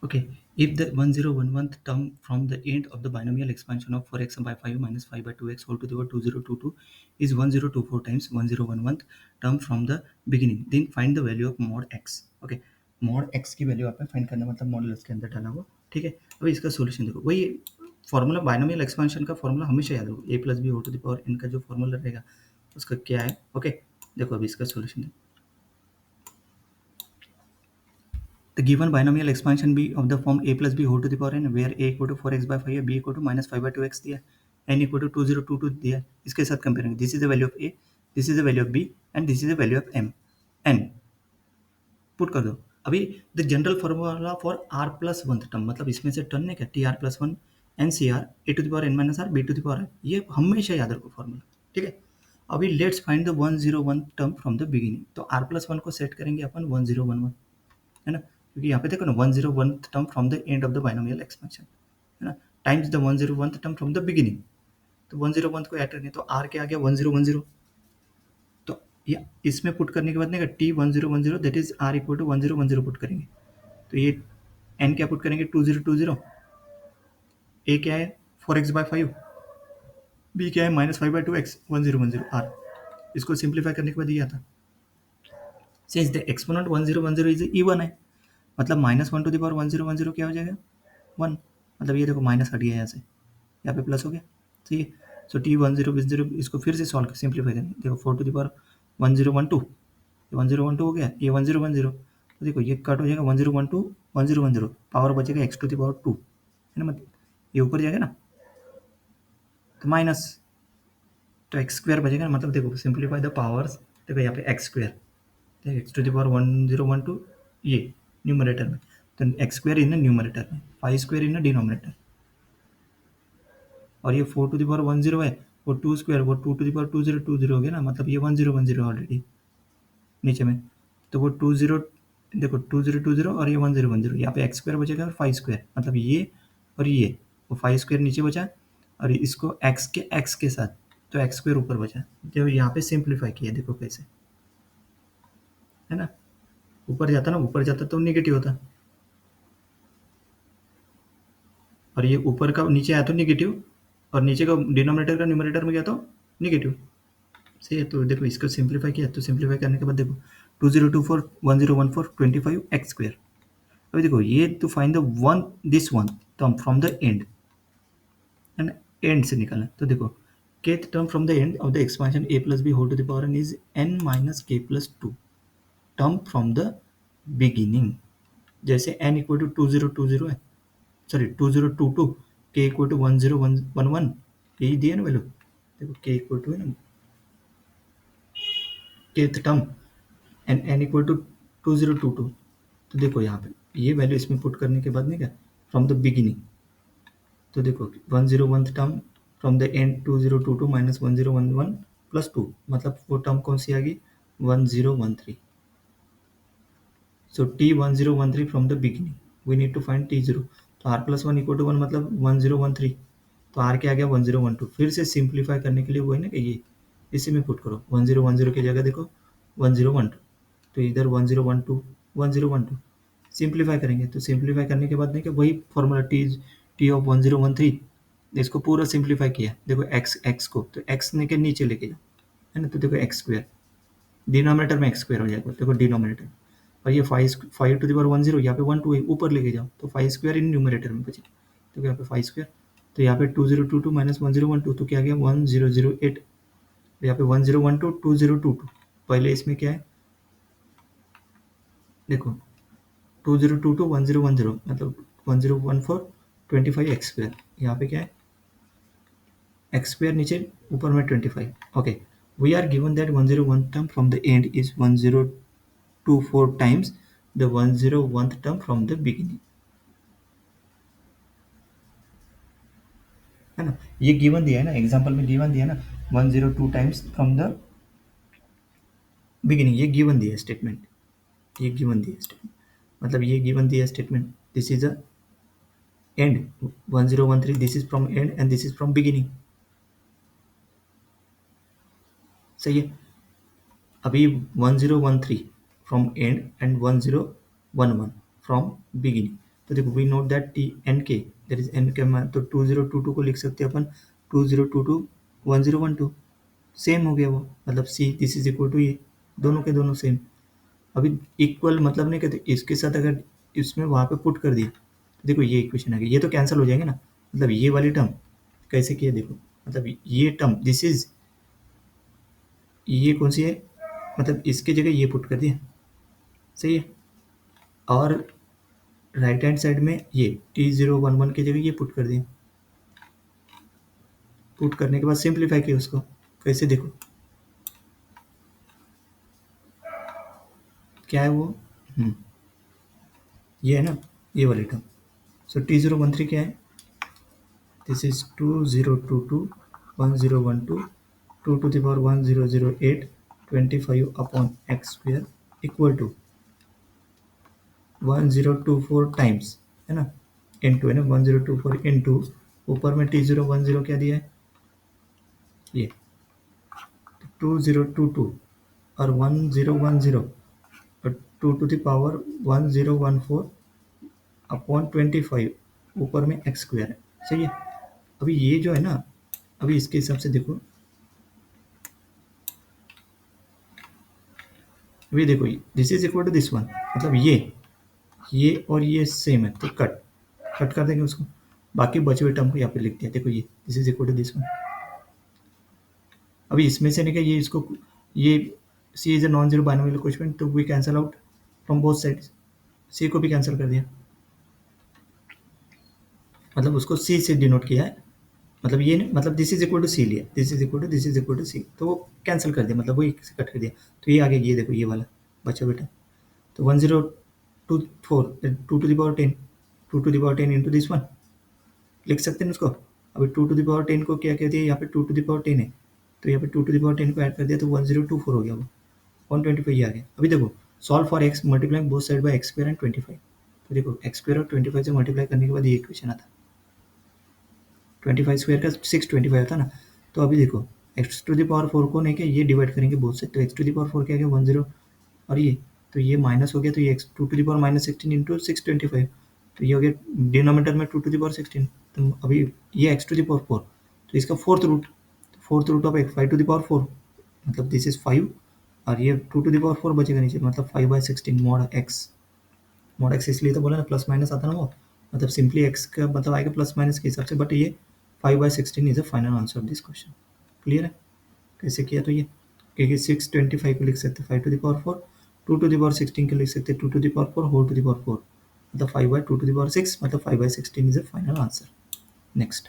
Okay, if the 1011th term from the end of the binomial expansion of 4x by 5 minus 5 by 2x whole to the power 2022 is 1024 times 1011th term from the beginning, then find the value of mod x. Okay, mod x की value आपने find करना, मतलब modulus के अंदर डाला हुआ। ठीक है, अभी इसका सॉल्यूशन देखो, वही फॉर्मूला बाइनोमियल एक्सपेंशन का फॉर्मूला हमेशा याद रखो, a plus b whole to the power n का जो फॉर्मूला रहेगा उसका क्या है। ओके, देखो अभी इसका सॉल्यूशन देखो। The given binomial expansion b of the form a plus b whole to the power n, where a equal to 4x by 5 है, b equal to minus 5 by 2x दिया है, n equal to 2022 दिया है, इसके साथ compare करेंगे। This is the value of a, this is the value of b and this is the value of m n put कर दो। अभी the general formula for r plus one term, मतलब इसमें से टर्म ने क्या t r plus one n c r a to the power n minus r b to the power r, ये हमेशा याद रखो फॉर्मूला। ठीक है, अभी let's find the 101 term from the beginning. तो r प्लस वन को सेट करेंगे अपन 1011, है ना, क्योंकि यहाँ पे देखो ना 101 term from the end of the binomial expansion, है ना, times the 101 term from the beginning. तो 101 को ऐड करेंगे तो आर क्या आ गया 1010। तो ये इसमें पुट करने के बाद नहीं t 1010 that is r equal to 1010 put करेंगे। तो ये एन क्या पुट करेंगे 2020, ए क्या है 4x बाय 5, बी क्या है माइनस 5 बाय 2x 1010 आर। इसको सिंप्लीफाई करने के बाद ये आता since the exponent 1010 is even है, मतलब minus one two the power 1010 क्या हो जाएगा 1, मतलब ये देखो माइनस हट गया यहाँ से, यहाँ पे प्लस हो गया। ठीक है, सो टी 1010 इसको फिर से सॉल्व सिंप्लीफाई करेंगे। देखो 4 टू द पावर 1012, ये 1012 हो गया, ये 1010, तो देखो ये कट हो जाएगा 1012 1010, पावर बचेगा x टू द पावर 2, है ना, मतलब ये ऊपर जाएगा ना तो माइनस, तो एक्स स्क्वायर बचेगा ना, मतलब देखो सिंप्लीफाई द पावर्स, देखो यहाँ पे एक्स स्क्वायर, देखो एक्स टू द पावर 1012 ये न्यूमरेटर में, तो एक्स स्क्वायर इन न्यूमरेटर में, 5 स्क्वायर इन डिनोमिनेटर, और ये 4 टू द पावर 10 है, वो 2 स्क्वायर, वो 2 टू द पावर 2020 हो गया ना, मतलब ये 1010 ऑलरेडी नीचे में, तो वो 20 देखो 2020 और ये 1010, यहाँ पे एक्स स्क्वायर बचेगा और 5 स्क्वायर, मतलब ये और ये, वो 5 स्क्वायर नीचे बचा और इसको एक्स के साथ, तो एक्स स्क्वायर ऊपर बचा। जब यहाँ पे सिंप्लीफाई किया देखो कैसे, है ना, ऊपर जाता ना, ऊपर जाता तो नेगेटिव होता, और ये ऊपर का नीचे आया तो नेगेटिव, और नीचे का डिनोमिनेटर का न्यूमरेटर में गया तो नेगेटिव। सही है, तो देखो इसको सिंप्लीफाई किया, तो सिंप्लीफाई करने के बाद देखो 2024 1014 25 एक्स स्क्वायर। अभी देखो ये to find the one this one term from the end, end end से निकालना, तो देखो kth term from the end of the expansion a plus b whole to the power n is n minus k plus 2 term from the beginning। जैसे n equal to 2020 है, sorry 2022, k equal to 1011, यही दिया ना value, देखो k equal to है ना kth term and n equal to 2022, तो देखो यहाँ पे ये वैल्यू इसमें पुट करने के बाद नहीं क्या फ्रॉम द बिगिनिंग, तो देखो 101 term from the end 2022 minus 1011 plus 2, मतलब वो टर्म कौन सी आ गई 1013। So T 1013 from the beginning we need to find T zero, तो R plus one equal to one, मतलब 1013, तो आर क्या आ गया 1012। फिर से सिंप्लीफाई करने के लिए वो है ना कि ये इसी में पुट करो 1010 की जगह देखो 1012, तो इधर 1012 1012 सिंप्लीफाई करेंगे, तो सिंप्लीफाई करने के बाद नहीं कि वही फॉर्मूला टी ऑफ 1013, इसको पूरा सिंप्लीफाई किया, देखो एक्स को तो एक्स ने के नीचे लेके जाओ, है ना, तो देखो एक्स स्क्वायर डिनोमिनेटर में एक्स स्क्वायर हो जाएगा, देखो डिनोमिनेटर, और ये 5 टू द पावर 10, यहाँ पे 1 2 ऊपर लेके जाओ, तो 5 स्क्वायर इन न्यूमरेटर में बचे, तो यहाँ पे 5 स्क्वायर, तो यहाँ पे 2022 माइनस 1012, तो क्या गया 1008, यहाँ पे 1012 2022, पहले इसमें क्या है देखो 2022 1010, मतलब 1014 25 एक्स स्क्वायर, यहाँ पे क्या है एक्स स्क्वायर नीचे ऊपर में 25। Okay, we are given that 101 term from the end is 1024 times the 101 term from the beginning, है ना, ये गिवन दिया है ना, एग्जांपल में गिवन दिया है ना 102 टाइम्स फ्रॉम द बिगिनिंग, ये गिवन दिया है स्टेटमेंट, ये गिवन दिया स्टेटमेंट, मतलब ये गिवन दिया statement, this is a end 1013, this is from end and this is from beginning. सही है, अभी 1013 from end and 1011 from beginning, तो देखो we note that t n k that is n के मान, तो 2022 को लिख सकते हैं अपन 2022 1012, सेम हो गया वो, मतलब see this is equal to ये, दोनों के दोनों सेम। अभी इक्वल मतलब नहीं कहते, इसके साथ अगर इसमें वहाँ पे पुट कर दिया तो देखो ये इक्वेशन आ गई, ये तो कैंसिल हो जाएंगे ना, मतलब ये वाली टर्म कैसे किया देखो, मतलब ये टर्म दिस इज, ये कौन सी है, मतलब इसकी जगह ये पुट कर दिया, सही है। और राइट हैंड साइड में ये T011 की जगह ये पुट कर दिया, पुट करने के बाद सिंप्लीफाई किया उसको, कैसे देखो क्या है वो, ये है ना, ये वाली टर्म। सो T013 क्या है, this is 2022 1012 2 to the power 1008 25 upon x square equal to 1024 times, है ना, इंटू, है ना, 1024 इंटू, ऊपर में T010 क्या दिया है, ये 2022 और 1010 और 2 to the power 1014 अपॉन 25, ऊपर में एक्स स्क्वायर है, सही है। अभी ये जो है ना, अभी इसके हिसाब से देखो, अभी देखो this is equal to this one, मतलब ये और ये सेम है, तो कट कट कर देंगे उसको, बाकी बचे हुए टर्म को यहाँ पे लिख दिया, देखो ये this is equal to this one. अभी इसमें से नहीं, ये इसको, ये C is a non zero binomial coefficient, तो we cancel out from both sides, C को भी कैंसिल कर दिया, मतलब उसको सी से डिनोट किया है, मतलब ये नहीं, मतलब this is equal to C लिया, this is equal to this is equal to C, तो वो कैंसिल कर दिया, मतलब वो एक से कट कर दिया, तो ये आगे ये देखो ये वाला बचा बेटा, तो 1024 2 to the power 10, 2 to the power 10 into this one लिख सकते हैं उसको। अभी 2 टू द पावर 10 को क्या कहते हैं, यहाँ पे 2 टू द पावर 10 है, तो यहाँ पे 2 टू द पावर 10 को ऐड कर दिया तो 1024 हो गया, वो 125 ये आ गया। अभी देखो solve for x multiplying both side by x square and 25, तो देखो एक्स स्क्वायर और 25 से मल्टीप्लाई करने के बाद ये इक्वेशन आता, 25 स्क्वायर का 625 आता ना। तो अभी देखो एक्स टू द पावर 4 को नहीं क्या, ये डिवाइड करेंगे बोथ से, तो एक्स टू द पावर 4 क्या गया 10, और ये तो ये माइनस हो गया, तो ये x 2 to the power minus 16 into 625, तो ये हो गया डिनोमीटर में 2 टू द पावर 16, तो अभी ये एक्स टू द पावर 4, तो इसका fourth root of x 5 to the power 4, मतलब दिस इज 5, और ये 2 टू द पावर 4 बचेगा नीचे, मतलब 5/16 मॉड एक्स इसलिए तो बोला ना प्लस माइनस आता ना वो, मतलब सिंपली एक्स का मतलब आएगा प्लस माइनस के हिसाब से, बट ये 5/16 is the final answer of this question. Clear है कैसे किया, तो ये क्योंकि 625 को लिख सकते 5 to the power 4, 2 to the power 16 को लिख सकते 2 to the power 4 whole to the power 4, मतलब 5/2 टू द पावर 6, मतलब 5/16 is the final answer. Next